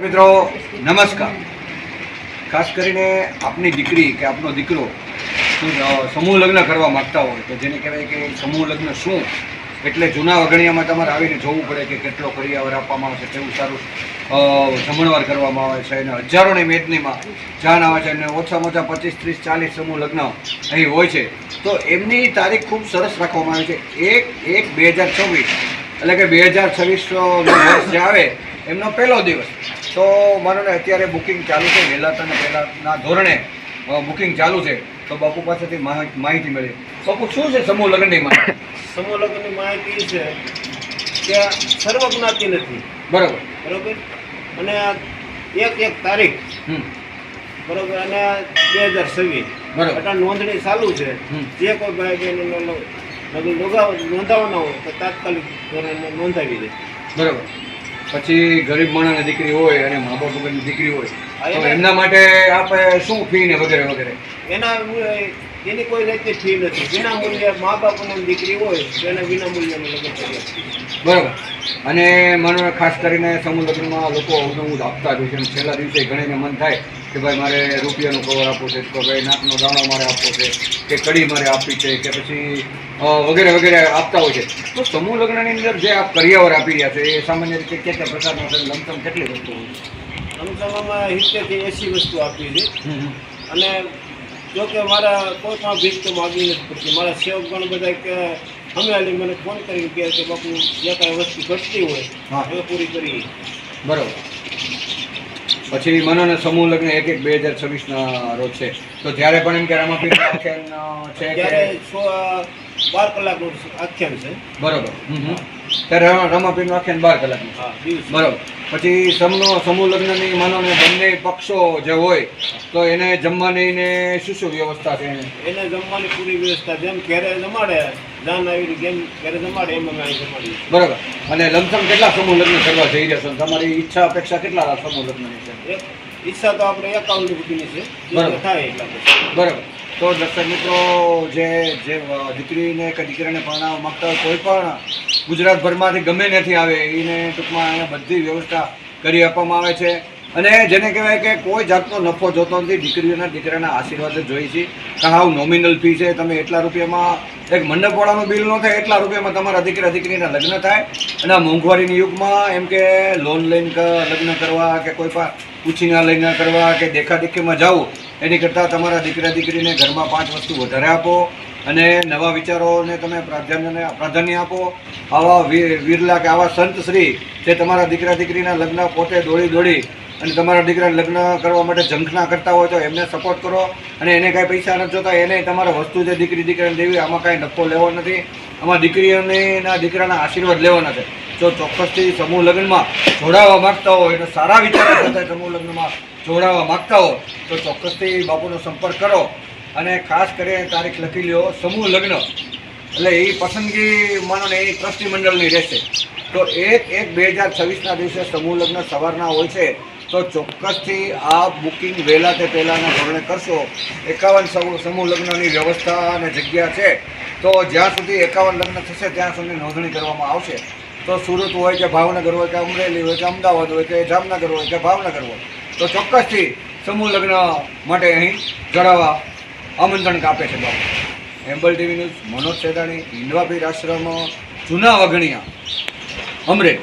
મિત્રો નમસ્કાર। ખાસ કરીને આપની દીકરી કે આપનો દીકરો સમૂહ લગ્ન કરવા માગતા હોય તો જેને કહેવાય કે સમૂહ લગ્ન શું, એટલે જૂના વગણિયામાં તમારે આવીને જોવું પડે કે કેટલો કરિયાવર આપવામાં આવે છે, કેવું સારું જમણવાર કરવામાં આવે છે, અને હજારોની મેદનીમાં જાન આવે છે, અને ઓછામાં ઓછા 25, 30, 40 સમૂહ લગ્ન અહીં હોય છે। તો એમની તારીખ ખૂબ સરસ રાખવામાં આવી છે। 1/1/2026 એટલે કે 2026 વર્ષ જે આવે એમનો પહેલો દિવસ। તો માનો ને અત્યારે બુકિંગ ચાલુ છે, પહેલાના ધોરણે બુકિંગ ચાલુ છે। તો બાપુ પાસેથી માહિતી મળી। બાપુ શું છે સમૂહ લગ્નની માહિતી? સમૂહ લગ્નની માહિતી છે કે સર્વજ્ઞાતિ નથી, બરાબર બરોબર, અને એક તારીખ, બરોબર, અને 2026 એટલે નોંધણી ચાલુ છે। જે કોઈ ભાઈ બહેન નોંધાવાના હોય તો તાત્કાલિક ધોરણે નોંધાવી દે, બરાબર। પછી ગરીબ માણસની દીકરી હોય અને મા બાપ વગરની દીકરી હોય તો એમના માટે આપણે શું ફી ને વગેરે વગેરે એની કોઈ જાતની ફી નથી। વિના મૂલ્યે મા બાપની દીકરી હોય તો એને વિના મૂલ્યનું લગ્ન કરી આપીએ, બરાબર। અને માનો ખાસ કરીને સમૂહ લગ્નમાં લોકો અવનવું આપતા જ હોય છે, અને છેલ્લા દિવસે ઘણીને મન થાય કે ભાઈ મારે રૂપિયાનું કવર આપવું છે, તો ભાઈ નાકનો દાણો મારે આપવો છે, કે કડી મારે આપવી છે, કે પછી વગેરે વગેરે આપતા હોય છે। તો સમૂહ લગ્નની અંદર જે આપ કરિયાવર આપી રહ્યા છે એ સામાન્ય રીતે કેટલા પ્રકારનો છે, લમસમ કેટલી વસ્તુ હોય છે? લમસમમાં 70 થી 80 વસ્તુ આપી છે। અને જો કે મારા કોઈ પણ ભીખ તો માગવી નથી પડતી। મારા સેવકગણ બધા કે અમે આલી મને ફોન કરી કહે કે બાપુ જે કાંઈ વસ્તુ ઘટતી હોય એ પૂરી કરી, બરાબર। પછી માનો ને સમૂહ લગ્ન 1/1/2026 રોજ છે, તો જ્યારે પણ એમ કે રામાપીર આખ્યાન છે ત્યારે 12 કલાકનું આખ્યાન છે, બરાબર। ત્યારે રામાપીરનું આખ્યાન 12 કલાકનું છે, બરાબર। પછી સમૂહ લગ્નની માનો ને બંને પક્ષો જે હોય તો એને જમવાની ને શું વ્યવસ્થા છે? એને જમવાની પૂરી વ્યવસ્થા, જેમ ઘરે જમાડે જાન આવી જેમ ઘરે જમાડે એમ અમે અહીં જમાડીએ, બરાબર। અને લમસમ કેટલા સમૂહ લગ્ન કરવા જઈ રહ્યા છો? તમારી ઈચ્છા અપેક્ષા કેટલા સમૂહ લગ્નની છે? ઈચ્છા તો આપણે 51 રૂપિયાની છે, બરાબર થાય એટલા પછી, બરાબર। તો દર્શક મિત્રો, જે દીકરીને કે દીકરાને પરણાવવા માગતા હોય કોઈ પણ ગુજરાતભરમાંથી ગમે નથી આવે એને ટૂંકમાં અહીંયા બધી વ્યવસ્થા કરી આપવામાં આવે છે। અને જેને કહેવાય કે કોઈ જાતનો નફો જોતો નથી, દીકરાના આશીર્વાદ જ જોઈએ છે। હાવ નોમિનલ ફી છે, તમે એટલા રૂપિયામાં એક મંડપવાળાનું બિલ ન થાય એટલા રૂપિયામાં તમારા દીકરીના લગ્ન થાય। અને આ મોંઘવારીના યુગમાં એમ કે લોન લઈને લગ્ન કરવા કે કોઈ પણ ઉછીના લઈને કરવા કે દેખાદેખીમાં જવું એની કરતાં તમારા દીકરીને ઘરમાં 5 વસ્તુ વધારે આપો અને નવા વિચારોને તમે પ્રાધાન્ય આપો। આવા વિરલા કે આવા સંત શ્રી જે તમારા દીકરીના લગ્ન પોતે દોડી અને તમારા દીકરાને લગ્ન કરવા માટે ઝંખના કરતા હોય તો એમને સપોર્ટ કરો। અને એને કાંઈ પૈસા નથી જોતા, એને તમારા વસ્તુ જે દીકરીને દેવી, આમાં કાંઈ નફો લેવો નથી, આમાં દીકરાના આશીર્વાદ લેવાના છે। જો ચોક્કસથી સમૂહ લગ્નમાં જોડાવા માગતા હોય અને સારા વિચારો સાથે સમૂહ લગ્નમાં જોડાવા માગતા હોય તો ચોક્કસથી બાપુનો સંપર્ક કરો। અને ખાસ કરીને તારીખ લખી લ્યો સમૂહ લગ્ન, એટલે એ પસંદગી માનો ને એ ટ્રસ્ટી મંડળની રહેશે। તો 1/1/2026 દિવસે સમૂહ લગ્ન સવારના હોય છે, તો ચોક્કસથી આ બુકિંગ વહેલા તે પહેલાંના ધોરણે કરશો। 51 સમૂહ લગ્નની વ્યવસ્થા અને જગ્યા છે, તો જ્યાં સુધી 51 લગ્ન થશે ત્યાં સુધી નોંધણી કરવામાં આવશે। તો સુરત હોય કે ભાવનગર હોય કે અમરેલી હોય કે અમદાવાદ હોય કે જામનગર હોય કે ભાવનગર હોય તો ચોક્કસથી સમૂહ લગ્ન માટે અહીં જોડાવા આમંત્રણ આપે છે બાપુ। એમ્બલ ટીવી ન્યૂઝ, મનોજ સેદાણી, હિન્દવાપીર આશ્રમ, જૂના વગણિયા, અમરેલી।